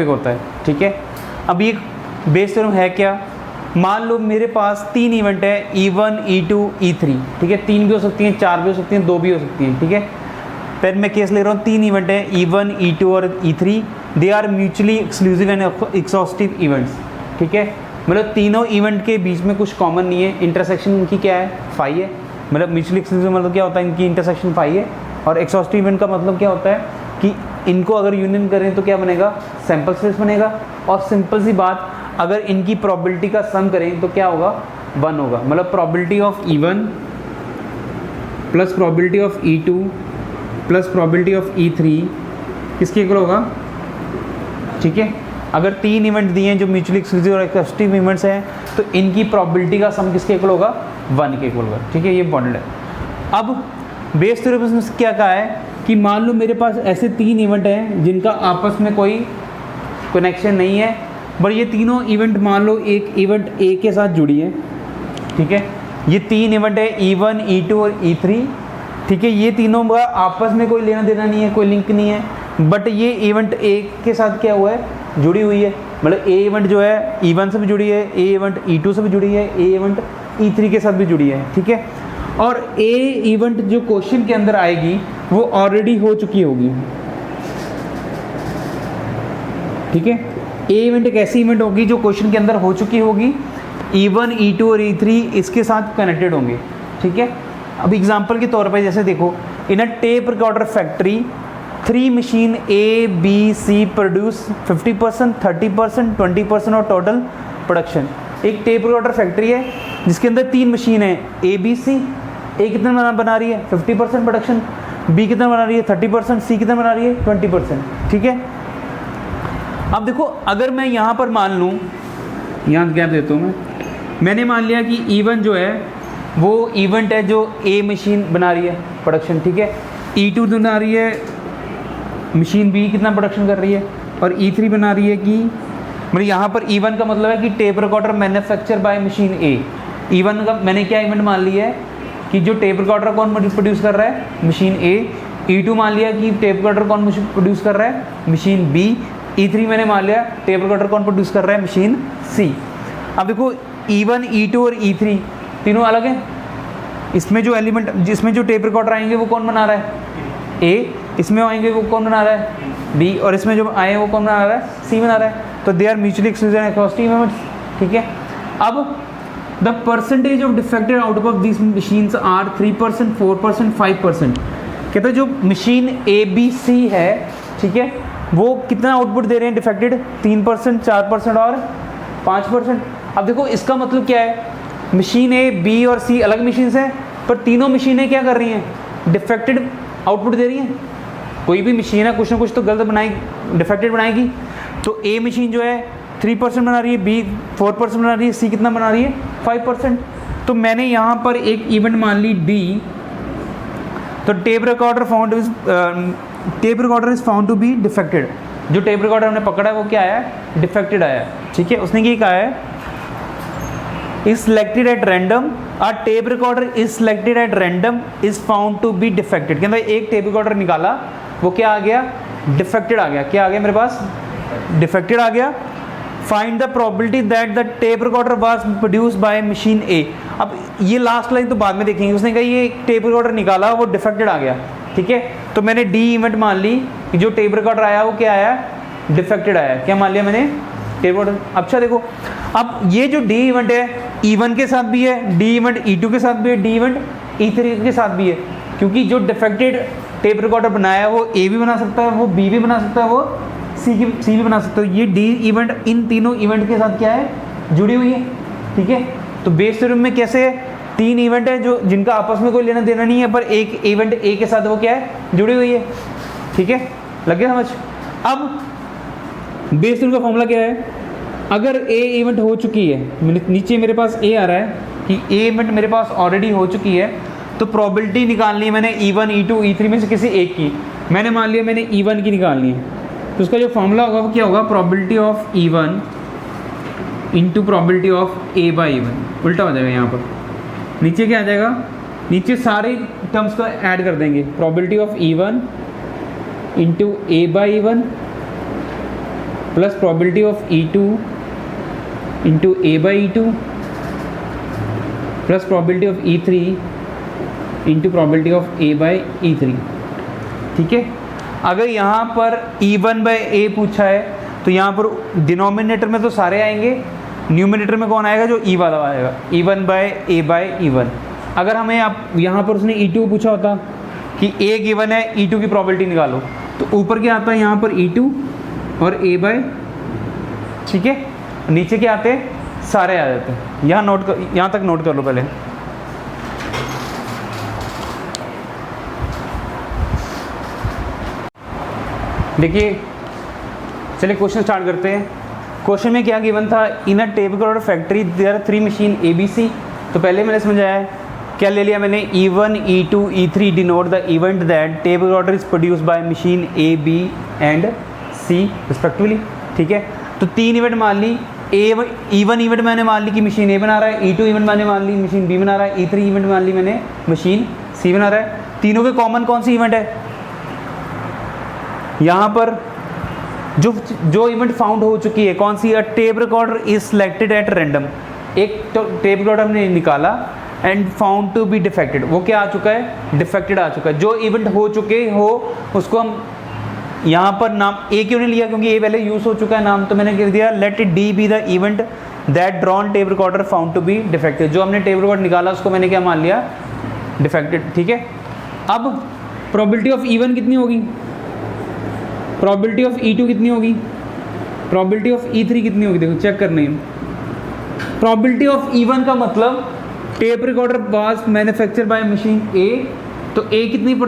Topic होता है, ठीक है। अब ये बेस थ्योरम है क्या, मान लो मेरे पास 3 इवेंट है E1, E2, E3, ठीक है। 3 भी हो सकती हैं, 4 भी हो सकती हैं, 2 भी हो सकती हैं, ठीक है। फिर मैं केस ले रहा हूँ 3 इवेंट है E1, E2 और E3, they are mutually exclusive and exhaustive events, ठीक है। मतलब तीनों इवेंट के बीच में कुछ कॉमन नहीं है, इंटरसेक्शन इनकी क्या है, फाई है। मतलब म्यूचुअली एक्सक्लूसिव मतलब क्या होता है, इनकी इंटरसेक्शन फाई है। और एक्सॉस्टिव इवेंट का मतलब क्या होता है कि इनको अगर यूनियन करें तो क्या बनेगा, सैंपल स्पेस बनेगा। और सिंपल सी बात, अगर इनकी प्रोबेबिलिटी का सम करें तो क्या होगा, 1 होगा। मतलब probability of E1 plus probability of E2 plus probability of E3 किसके इक्वल होगा, ठीक है। अगर 3 इवेंट दिए हैं जो म्यूचुअली एक्सक्लूसिव और एक्सक्लूसिव इवेंट्स हैं, तो इनकी प्रोबेबिलिटी का सम किसके इक्वल होगा, 1 के इक्वल होगा, ठीक है। ये इंपॉर्टेंट है। अब बेस थ्योरम में क्या कहा है कि मान लो मेरे पास ऐसे 3 इवेंट हैं जिनका आपस में कोई कनेक्शन नहीं है, पर ये तीनों इवेंट मान लो एक इवेंट ए के साथ जुड़ी है, ठीक है। ये 3 इवेंट है E1, E2 और E3, ठीक है। ये तीनों का आपस में कोई लेना देना नहीं है, कोई लिंक नहीं है, बट ये इवेंट ए के साथ क्या हुआ है, जुड़ी हुई है। मतलब ए इवेंट जो है E1 से भी जुड़ी है, ए इवेंट E2 से भी जुड़ी है, ए इवेंट E3 के साथ भी जुड़ी है, ठीक है। और ए इवेंट जो क्वेश्चन के अंदर आएगी वो ऑलरेडी हो चुकी होगी, ठीक है। ए इवेंट एक ऐसी इवेंट होगी जो क्वेश्चन के अंदर हो चुकी होगी, E1, E2 और E3 इसके साथ कनेक्टेड होंगे, ठीक है। अब एग्जांपल के तौर पे जैसे देखो, in a tape recorder factory 3 machine A, B, C produce 50%, 30%, 20% और टोटल प्रोडक्शन। एक टेप रिकॉर्डर फैक्ट्री है जिसके अंदर 3 मशीन है A, B, C। A कितना बना रही है, 50% प्रोडक्शन, B कितना बना रही है, 30%, C कितना बना रही है, 20%, ठीक है। अब देखो, अगर मैं यहाँ पर मान लूँ, यहाँ गैप देता हूँ मैंने मान लिया कि E1 जो है वो इवेंट है जो A मशीन बना रही है प्रोडक्शन, ठीक है। E2 बना रही है, मशीन B कितना प्रोडक्शन कर रही है, और E3 बना रही है कि मतलब यहाँ पर E1 का मतलब है कि tape recorder manufacture bye machine A। E1 का मैंने क्या इवेंट मान लिया है कि जो टेप रिकॉर्डर कौन प्रोड्यूस कर रहा है, मशीन A। E2 मान लिया कि टेप रिकॉर्डर कौन प्रोड्यूस कर रहा है, मशीन B। E3 मैंने मान लिया टेप रिकॉर्डर कौन प्रोड्यूस कर रहा है, मशीन C। अब देखो E1, E2 और E3 तीनों अलग हैं। इसमें जो एलिमेंट, जिसमें जो टेप रिकॉर्डर आएंगे वो कौन बना रहा है, A। इसमें आएंगे वो कौन बना रहा है, B। और इसमें जो आए हैं वो कौन बना रहा है, C बना रहा है। तो they are mutually exclusive and exhaustive events, ठीक है। अब the percentage of defected output of this machines are 3%, 4%, 5%। कहते हैं जो मशीन A, B, C है, ठीक है, वो कितना आउटपुट दे रहे हैं डिफेक्टेड, 3%, 4% और 5%। अब देखो इसका मतलब क्या है, मशीन A, B और C अलग मशीन्स हैं, पर तीनों मशीनें क्या कर रही हैं, डिफेक्टेड आउटपुट दे रही हैं। कोई भी मशीन है कुछ ना कुछ तो गलत बनाएगी, डिफेक्टेड बनाएगी। तो A मशीन जो है 3% बना रही है, B 4% बना रही है, C कितना बना रही है, 5%। तो मैंने यहाँ पर एक इवेंट मान ली D। तो tape recorder is found to be defected. जो टेप रिकॉर्डर हमने पकड़ा है वो क्या आया है, डिफेक्टेड आया है, ठीक है। उसने क्या कहा है, is selected at random, a tape recorder is selected at random is found to be defected. कहता है एक टेप रिकॉर्डर निकाला, वो क्या आ गया, डिफेक्टेड आ गया। क्या आ गया मेरे पास, डिफेक्टेड आ गया। Find the probability that the tape recorder was produced by machine A। अब ये लास्ट लाइन तो बाद में देखेंगे। उसने कहा ये टेप रिकॉर्डर निकाला, वो डिफेक्टेड आ गया, ठीक है। तो मैंने D इवेंट मान ली कि जो टेप रिकॉर्डर आया वो क्या आया, डिफेक्टेड आया। क्या मान लिया मैंने, टेप रिकॉर्डर। अच्छा देखो, अब ये जो D इवेंट है E1 के साथ भी है, D इवेंट E2 के साथ भी है, D इवेंट E3 के साथ भी है। क्योंकि जो डिफेक्टेड टेप रिकॉर्डर बनाया है वो A भी बना सकता है, वो B भी बना सकता है, वो C भी बना सकता है। ये D इवेंट इन तीनों इवेंट के साथ क्या है, जुड़ी हुई है, ठीक है। तो बेस थ्योरम में कैसे है, 3 इवेंट है जो जिनका आपस में कोई लेना देना नहीं है, पर एक इवेंट A के साथ वो क्या है, जुड़ी हुई है, ठीक है। लग गया समझ। अब बेस थ्योरम का फॉर्मूला क्या है, अगर A इवेंट हो चुकी है, नीचे मेरे पास A आ रहा है कि A इवेंट मेरे पास ऑलरेडी हो चुकी है, तो प्रोबेबिलिटी निकालनी है मैंने E1, E2, E3 में से किसी एक की। मैंने मान लिया मैंने E1 की निकालनी है, तो उसका जो फॉर्मूला होगा वो क्या होगा, probability of E1 into probability of A by E1। उल्टा हो जाएगा यहाँ पर, नीचे क्या आ जाएगा, नीचे सारे टर्म्स को ऐड कर देंगे, probability of E1 into A by E1 plus probability of E2 into A by E2 plus probability of E3 into probability of A by E3। ठीक है, अगर यहाँ पर E1 बाई ए पूछा है तो यहाँ पर डिनोमिनेटर में तो सारे आएंगे, न्यूमिनेटर में कौन आएगा? जो E वाला आएगा, E1 by A by E1। अगर हमें आप यहाँ पर उसने E2 पूछा होता कि ए गिवन है, E2 की प्रॉबिलिटी निकालो, तो ऊपर क्या आता है यहाँ पर E2 और ए बाई, ठीक है, नीचे क्या आते हैं? सारे आ जाते हैं। यहाँ तक नोट कर लो पहले। देखिए, चलिए क्वेश्चन स्टार्ट करते हैं। क्वेश्चन में क्या गिवन था? In a tape order factory there are 3 machine ABC। तो पहले मैंने समझाया, क्या ले लिया मैंने? E1, E2, E3 denote the event that tape order is produce by machine A, B and C respectively. ठीक है, तो 3 इवेंट मान ली। E1 इवेंट मैंने मान ली कि मशीन A बना रहा है, E2 इवेंट मैंने मान ली मशीन B बना रहा है, E3 इवेंट मान ली मैंने मशीन C बना रहा है। तीनों के कॉमन कौन सी इवेंट है? यहाँ पर जो इवेंट फाउंड हो चुकी है, कौन सी? A tape recorder is selected at random. एक तो टेप रिकॉर्डर हमने निकाला and found to be defected. वो क्या आ चुका है? डिफेक्टेड आ चुका है। जो इवेंट हो चुके हो उसको हम यहाँ पर नाम ए क्यों नहीं लिया? क्योंकि ए पहले यूज हो चुका है नाम, तो मैंने कह दिया let it D be the event that drawn tape recorder found to be defected. जो हमने टेप रिकॉर्ड निकाला उसको मैंने क्या मान लिया? डिफेक्टेड। ठीक है, अब प्रोबेबिलिटी ऑफ E1 कितनी होगी? प्रोबेबिलिटी ऑफ E2 कितनी होगी? प्रोबेबिलिटी ऑफ E3 कितनी होगी? देखो चेक करने हैं। प्रोबेबिलिटी ऑफ E1 का मतलब tape recorder was manufacture bye machine A, तो A कितनी %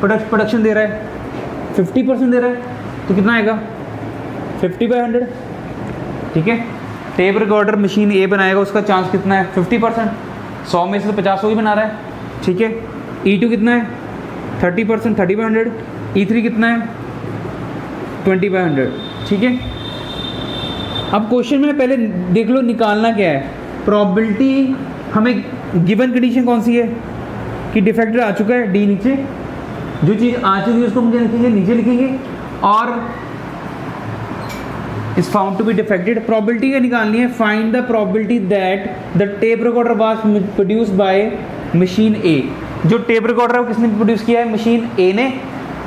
प्रोडक्शन दे रहा है? 50% दे रहा है, तो कितना आएगा? 50/100। ठीक है, टेप रिकॉर्डर मशीन A बनाएगा, उसका चांस कितना है? 50%। 100 में से 50 ही बना रहा है। ठीक है, E2 कितना है? 30%, 30/100। E3 कितना है? 20/100। ठीक है, अब क्वेश्चन में पहले देख लो निकालना क्या है। प्रोबेबिलिटी हमें गिवन कंडीशन कौन सी है कि डिफेक्टेड आ चुका है, डी नीचे, जो चीज़ आ चुकी है उसको मुझे लिखेंगे नीचे लिखेंगे, और is found to be defected. Probability क्या निकालनी है? Find the probability that the tape recorder was produced by machine A। जो टेप रिकॉर्डर है वो किसने प्रोड्यूस किया है? मशीन A ने।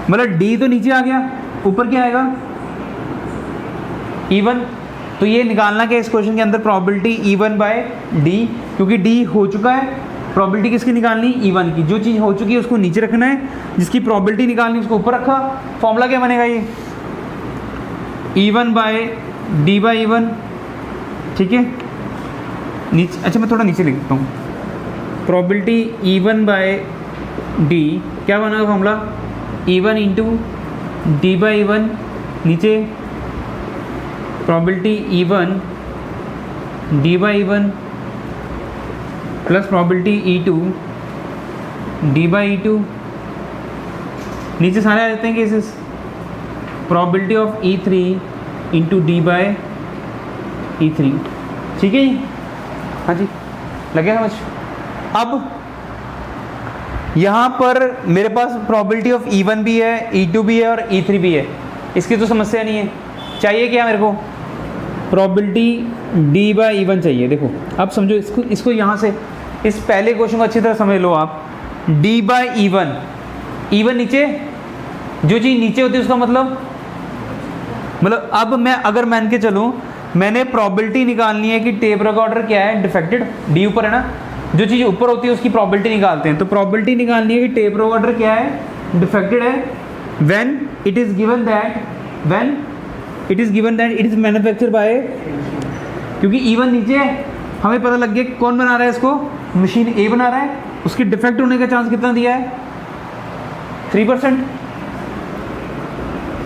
मतलब डी तो नीचे आ गया, ऊपर क्या आएगा? E1। तो ये निकालना क्या इस क्वेश्चन के अंदर? प्रोबेबिलिटी E1 बाय डी, क्योंकि डी हो चुका है। प्रोबेबिलिटी किसकी निकालनी? E1 की। जो चीज़ हो चुकी है उसको नीचे रखना है, जिसकी प्रोबेबिलिटी निकालनी उसको ऊपर रखा। फॉर्मूला क्या बनेगा? ये E1 bye D by E1। ठीक है, नीचे, अच्छा मैं थोड़ा नीचे लिख देता हूँ। प्रोबेबिलिटी E1 बाय डी क्या बना formula? E1 into D by E1, नीचे probability E1 D by E1 plus probability E2 D by E2, नीचे सारे आ जाते हैं cases. Probability of E3 into D by E3। ठीक है जी, हाँ जी, लगे समझ? अब यहाँ पर मेरे पास प्रोबेबिलिटी ऑफ E1 भी है, E2 भी है और E3 भी है। इसकी तो समस्या नहीं है। चाहिए क्या मेरे को? प्रोबेबिलिटी डी बाई E1 चाहिए। देखो अब समझो इसको यहाँ से, इस पहले क्वेश्चन को अच्छी तरह समझ लो आप। डी बाई E1 नीचे, जो चीज़ नीचे होती है उसका मतलब अब मैं अगर मान के चलूँ, मैंने प्रोबेबिलिटी निकालनी है कि टेप रिकॉर्डर क्या है? डिफेक्टेड। डी ऊपर है ना, जो चीज़ ऊपर होती है उसकी प्रोबेबिलिटी निकालते हैं। तो प्रोबेबिलिटी निकालनी है कि टेप रिकॉर्डर क्या है? डिफेक्टेड है। When it is given that it is manufacture by, क्योंकि E1 नीचे है, हमें पता लग गया कौन बना रहा है इसको? मशीन A बना रहा है। उसकी डिफेक्ट होने का चांस कितना दिया है? 3%,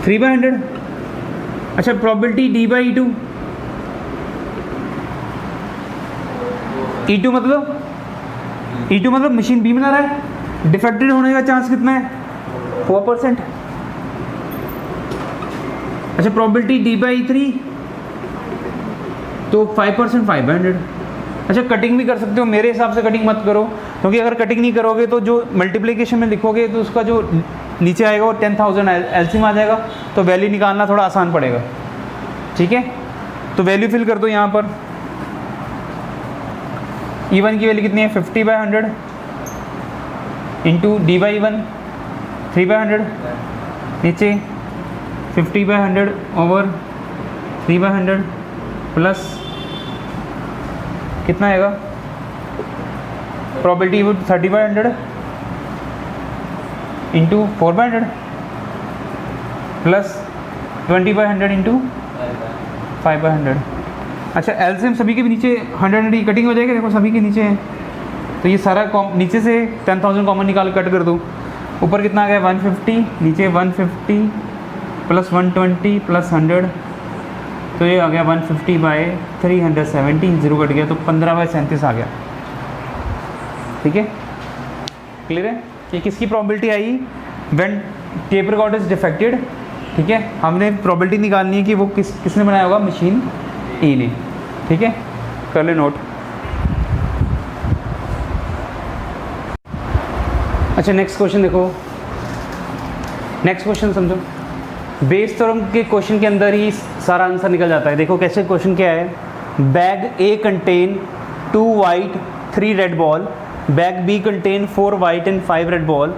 3/100। अच्छा, प्रोबेबिलिटी डी बाई E2 मतलब मशीन B बना रहा है, डिफेक्टेड होने का चांस कितना है? 4%। अच्छा, प्रोबेबिलिटी डी बाई E3 तो 5%, 5/100। अच्छा, कटिंग भी कर सकते हो, मेरे हिसाब से कटिंग मत करो, क्योंकि अगर कटिंग नहीं करोगे तो जो मल्टीप्लिकेशन में लिखोगे तो उसका जो नीचे आएगा वो 10,000 एलसीएम आ जाएगा, तो वैल्यू निकालना थोड़ा आसान पड़ेगा। ठीक है, तो वैल्यू फिल कर दो यहाँ पर। E1 की वैल्यू कितनी है 50/100 इंटू D/1 3/100, नीचे 50/100 ओवर 3/100 प्लस कितना आएगा probability would 30/100 into 4/100 plus 20/100 into 5/100। अच्छा एलसीएम सभी के भी नीचे 100 कटिंग हो जाएगी, देखो सभी के नीचे है, तो ये सारा नीचे से 10,000 कॉमन निकाल कट कर दो। ऊपर कितना आ गया 150, नीचे 150 प्लस 120 प्लस 100, तो ये आ गया 150/370, जीरो कट गया तो 15/37 आ गया। ठीक है, क्लियर है? ये किसकी probability I? When tape record is defected. ठीक है, हमने प्रोबेबिलिटी निकालनी है कि वो किसने बनाया होगा, मशीन ए ने। ठीक है, कर ले नोट। अच्छा नेक्स्ट क्वेश्चन देखो, नेक्स्ट क्वेश्चन समझो। बेस थ्योरम के क्वेश्चन के अंदर ही सारा आंसर निकल जाता है। देखो कैसे क्वेश्चन क्या है, bag A contain 2 white 3 red ball, bag B contain 4 white and 5 red ball,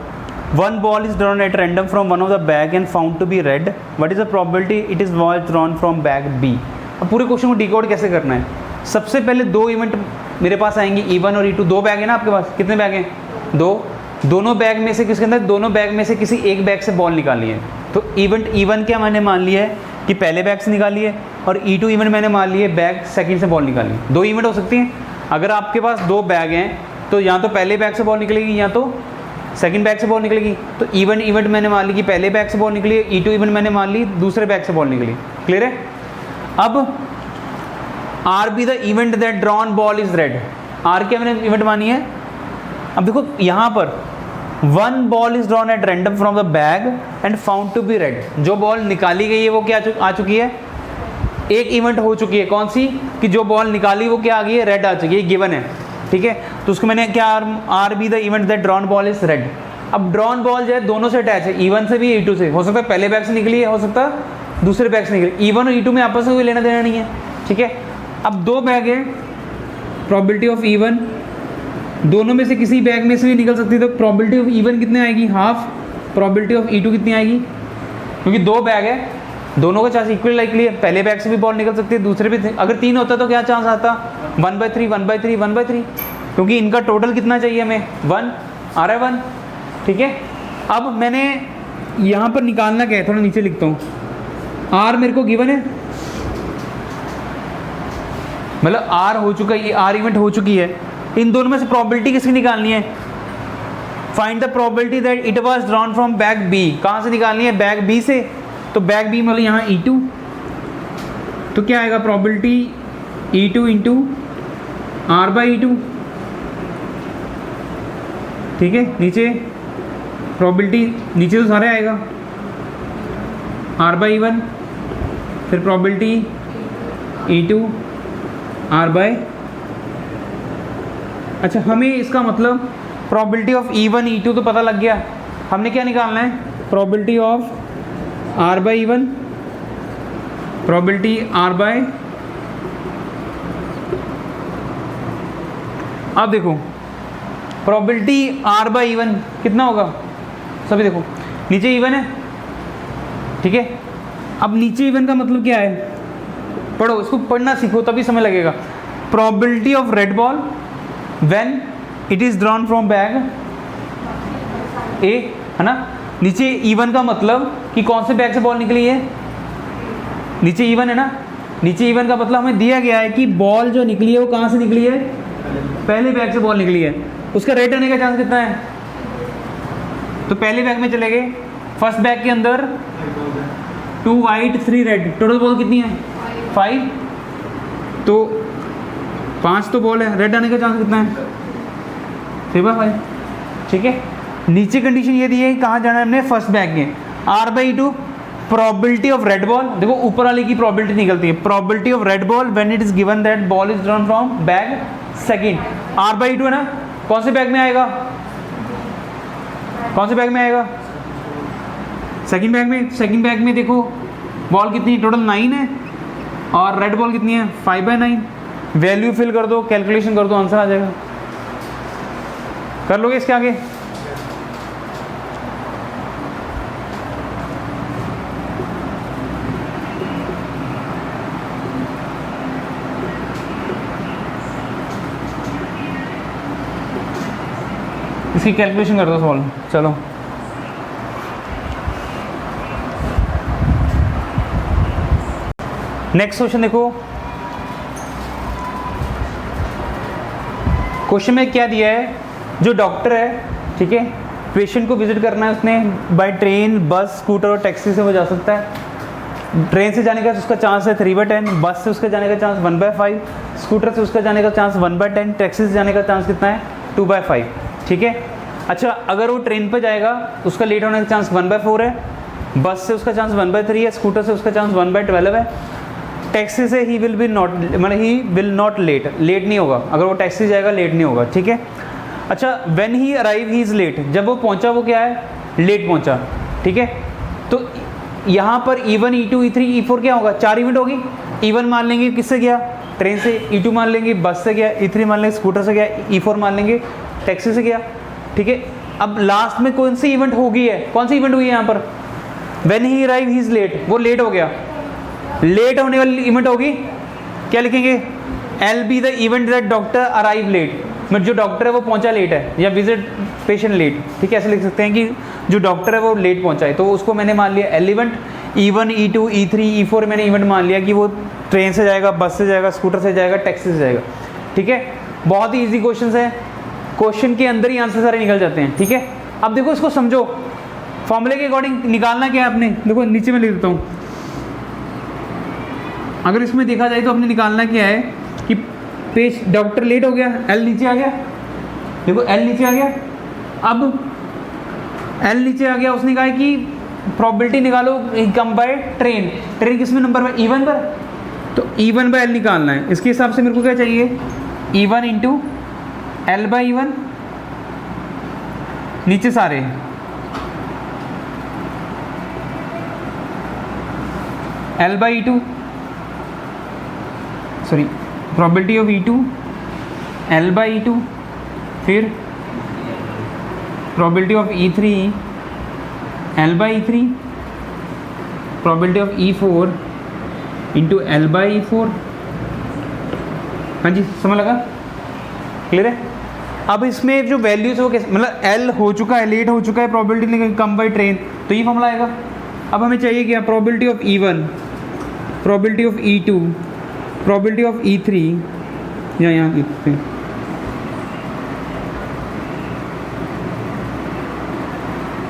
1 ball is drawn at random from one of the bag and found to be red, what is the probability it is was drawn from bag B। अब पूरे question को decode कैसे करना है, सबसे पहले दो event मेरे पास आएंगे E1 और E2, दो बैग है ना आपके पास, कितने बैग हैं, दो, दोनों बैग में से किसके अंदर, दोनों बैग में से किसी एक बैग से बॉल निकाली है। तो इवेंट E1 क्या मैंने मान लिया है कि पहले बैग से निकाली है, और E2 इवेंट मैंने मान लिया है बैग सेकंड से बॉल निकाली है। दो इवेंट हो सकती हैं। अगर आपके पास दो बैग हैं तो या तो पहले बैग से बॉल निकलेगी या तो सेकंड बैग से बॉल निकलेगी। तो इवेंट मैंने मान ली कि पहले बैग से बॉल निकली है, E2 इवेंट मैंने मान ली दूसरे बैग से बॉल निकली। क्लियर है? अब R be the event that drawn ball is red, R क्या मैंने इवेंट मानी है। अब देखो यहाँ पर 1 ball is drawn at random from the bag and found to be red, जो बॉल निकाली गई है वो क्या आ चुकी है, एक इवेंट हो चुकी है। कौन सी, कि जो बॉल निकाली वो क्या आ गई है, रेड आ चुकी है, गिवन है। ठीक है, तो उसको मैंने क्या, are be the event that drawn ball is red. अब ड्रॉन बॉल जो है दोनों से अटैच है, E1 से भी E2 से, हो सकता है पहले बैग से निकली है, हो सकता है दूसरे बैग से निकली। E1 और E2 में आपस में कोई लेना देना नहीं है। ठीक है, अब दो बैग है, प्रोबेबिलिटी ऑफ E1, दोनों में से किसी बैग में से भी निकल सकती है, तो प्रोबेबिलिटी ऑफ E1 कितने आएगी, हाफ, प्रोबेबिलिटी ऑफ E2 कितनी आएगी, क्योंकि दो बैग है, दोनों का चांस इक्वल लाइकली है, पहले बैग से भी बॉल निकल सकती है, दूसरे भी। अगर 3 होता तो क्या चांस आता, 1/3 1/3 1/3, क्योंकि इनका टोटल कितना चाहिए हमें, 1 आ रहा है 1। ठीक है, अब मैंने यहाँ पर निकालना क्या है, थोड़ा नीचे लिखता हूँ, आर मेरे को गिवन है, मतलब आर हो चुका है, आर इवेंट हो चुकी है। इन दोनों में से प्रोबेबिलिटी किसकी निकालनी है, find the probability that it was drawn from bag B. कहाँ से निकालनी है, बैग बी से। तो बैग बी मतलब यहाँ E2, तो क्या आएगा प्रोबेबिलिटी E2 इंटू R/E2। ठीक है, नीचे प्रोबेबिलिटी, नीचे तो सारे आएगा R/E1, फिर प्रोबेबिलिटी E2 R/। अच्छा, हमें इसका मतलब प्रोबेबिलिटी ऑफ E1 E2 तो पता लग गया, हमने क्या निकालना है, probability of R/E1, probability R/। अब देखो प्रोबेबिलिटी R/E1 कितना होगा, सभी देखो नीचे E1 है। ठीक है, अब नीचे E1 का मतलब क्या है, पढ़ो, इसको पढ़ना सीखो तभी समय लगेगा। Probability of red ball when it is drawn from bag A, है ना। नीचे E1 का मतलब कि कौन से बैग से बॉल निकली है, नीचे E1 है ना, नीचे E1 का मतलब हमें दिया गया है कि बॉल जो निकली है वो कहाँ से निकली है, पहले बैग से बॉल निकली है, उसका रेड आने का चांस कितना है। तो पहले बैग में चले गए, फर्स्ट बैग के अंदर 2 वाइट 3 रेड, टोटल बॉल कितनी है 5, तो 5 तो बॉल है, रेड आने का चांस कितना है 3/5। ठीक है, नीचे कंडीशन ये दी है कहाँ जाना है हमने, फर्स्ट बैग में। R/E2 probability of red ball, देखो ऊपर वाले की प्रोबेबिलिटी निकलती है, probability of red ball when it is given that ball is drawn from bag second. R/E2 है ना, कौन से बैग में आएगा, कौन से बैग में आएगा, सेकंड बैग में। सेकंड बैग में देखो बॉल कितनी, टोटल 9 है, और रेड बॉल कितनी है 5/9। वैल्यू फिल कर दो, कैलकुलेशन कर दो, आंसर आ जाएगा। कर लोगे इसके आगे? इसकी कैलकुलेशन कर दो सॉल्व। चलो नेक्स्ट क्वेश्चन देखो। क्वेश्चन में क्या दिया है, जो डॉक्टर है, ठीक है, पेशेंट को विजिट करना है उसने बाय ट्रेन, बस, स्कूटर और टैक्सी से वो जा सकता है। ट्रेन से जाने का उसका चांस है 3/10, बस से उसका जाने का चांस 1/5, स्कूटर से उसका जाने का चांस 1/10, टैक्सी से जाने का चांस कितना है 2/5, ठीक है। अच्छा, अगर वो ट्रेन पर जाएगा तो उसका लेट होने का चांस 1/4 है, बस से उसका चांस 1/3 है, स्कूटर से उसका चांस 1/12 है, टैक्सी से ही विल बी नॉट, मतलब he will not late, late नहीं होगा। अगर वो टैक्सी जाएगा लेट नहीं होगा, ठीक है। अच्छा, when he arrive he is late, जब वो पहुंचा वो क्या है, लेट पहुंचा, ठीक है। तो यहाँ पर E1, E2, E3, E4 क्या होगा, 4 इवेंट होगी। E1 मान लेंगे किससे गया, ट्रेन से, E2 मान लेंगे बस से गया, E3 मान लेंगे स्कूटर से गया, E4 मान लेंगे टैक्सी से गया, ठीक है। अब लास्ट में कौन सी इवेंट होगी है, कौन सी इवेंट हुई है यहाँ पर, when he arrive he is late, वो लेट हो गया। लेट होने वाली इवेंट होगी, क्या लिखेंगे, L be the event that doctor arrive late, मतलब जो डॉक्टर है वो पहुंचा लेट है, या विजिट पेशेंट लेट, ठीक है। ऐसे लिख सकते हैं कि जो डॉक्टर है वो लेट पहुंचा है, तो उसको मैंने मान लिया L event. E1, E2, E3, E4 मैंने इवेंट मान लिया कि वो ट्रेन से जाएगा, बस से जाएगा, स्कूटर से जाएगा, टैक्सी से जाएगा, ठीक है। बहुत ही ईजी क्वेश्चन है, क्वेश्चन के अंदर ही आंसर सारे निकल जाते हैं, ठीक है। अब देखो इसको समझो, फॉर्मूले के अकॉर्डिंग निकालना क्या है आपने, देखो नीचे में लिख देता हूँ। अगर इसमें देखा जाए तो आपने निकालना क्या है कि पेश डॉक्टर लेट हो गया, एल नीचे आ गया, देखो एल नीचे आ गया। अब एल नीचे आ गया, उसने कहा है कि प्रोबेबिलिटी निकालो कम बाय ट्रेन, ट्रेन किस में नंबर पर, E1 पर, तो E1 बाय एल निकालना है। इसके हिसाब से मेरे को क्या चाहिए, E1 into L by E1, नीचे सारे L by E2, sorry probability of E2 L by E2, फिर probability of E3 L by E3, probability of E4 into L by E4। हाँ जी, समझ लगा, क्लियर है। अब इसमें जो वैल्यूज हो कैसे, मतलब L हो चुका है, लेट हो चुका है, प्रोबेबिलिटी कम बाई ट्रेन, तो ये फॉर्मूला आएगा। अब हमें चाहिए क्या, probability of E1, probability of E2, probability of E3, या यहाँ लिखते हैं,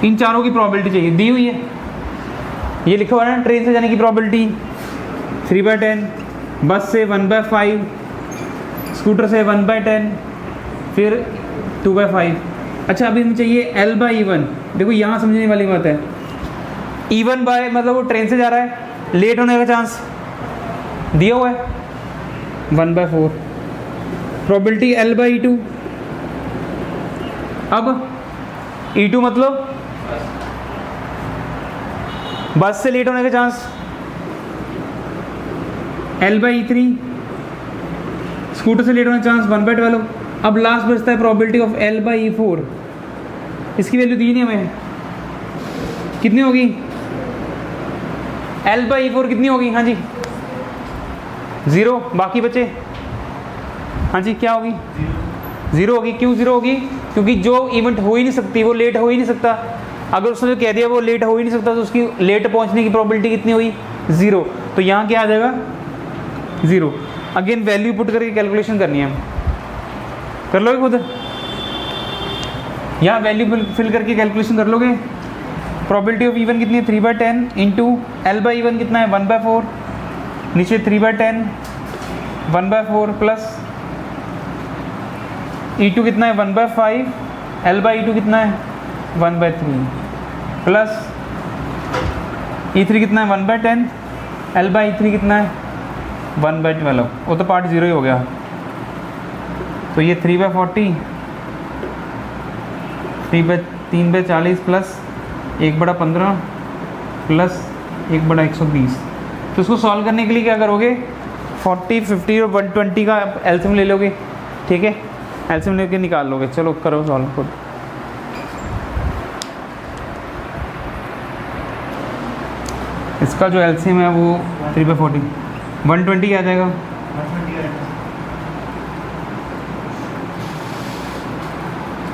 इन चारों की प्रोबेबिलिटी चाहिए, दी हुई है, ये लिखा हुआ है ना, ट्रेन से जाने की प्रोबेबिलिटी 3/10, बस से 1/5, स्कूटर से 1/10, फिर 2/5। अच्छा, अभी हमें चाहिए L बाई E1। देखो यहाँ समझने वाली बात है, E1 बाय मतलब वो ट्रेन से जा रहा है, लेट होने का चांस दिया हुआ है 1/4, प्रोबेबिलिटी L बाई E2। अब E2 मतलब बस से लेट होने का chance L by E3, scooter से लेट होने का चांस 1/12। अब लास्ट बचता है probability of L by E4, इसकी वैल्यू दी नहीं हमें, कितनी होगी, L बाई E4 कितनी होगी, हाँ जी 0, बाकी बचे, हाँ जी क्या होगी, 0 होगी। क्यों 0 होगी, क्योंकि जो इवेंट हो ही नहीं सकती वो लेट हो ही नहीं सकता। अगर उसने जो कह दिया वो लेट हो ही नहीं सकता, तो उसकी लेट पहुंचने की प्रोबेबिलिटी कितनी हुई, 0। तो यहाँ क्या आ जाएगा 0। अगेन वैल्यू पुट करके कैलकुलेशन करनी है, कर लोगे खुद, यहाँ वैल्यू फिल करके कैलकुलेशन कर लोगे। प्रोबेबिलिटी ऑफ E1 कितनी है 3/10 इंटू L बाई E1 कितना है 1/4, नीचे 3/10 1/4 प्लस E2 कितना है 1/5, L बाई E2 कितना है 1/3 प्लस E3 कितना है 1/10, L बाई E3 कितना है 1/12। वो तो पार्ट 0 ही हो गया, तो ये 3/40, 3/40 प्लस 1/15 प्लस 1/120, तो इसको सॉल्व करने के लिए क्या करोगे, 40, 50 और 120 का एलसीएम ले लोगे, ठीक है, एलसीएम लेके निकाल लोगे। चलो करो सॉल्व खुद। इसका जो एलसीएम है वो 3/40, 120 आ जाएगा।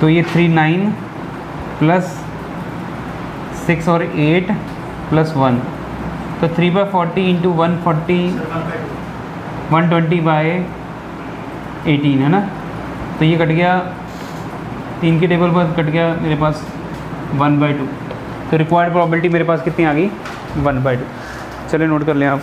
तो ये 39 प्लस 6 और 8 प्लस 1, तो 3/40 इंटू 140, 120/18 है ना। तो ये कट गया, 3 के टेबल पर कट गया मेरे पास 1/2। तो रिक्वायर्ड प्रोबेबिलिटी मेरे पास कितनी आ गई, 1/2। चलिए नोट कर लें आप।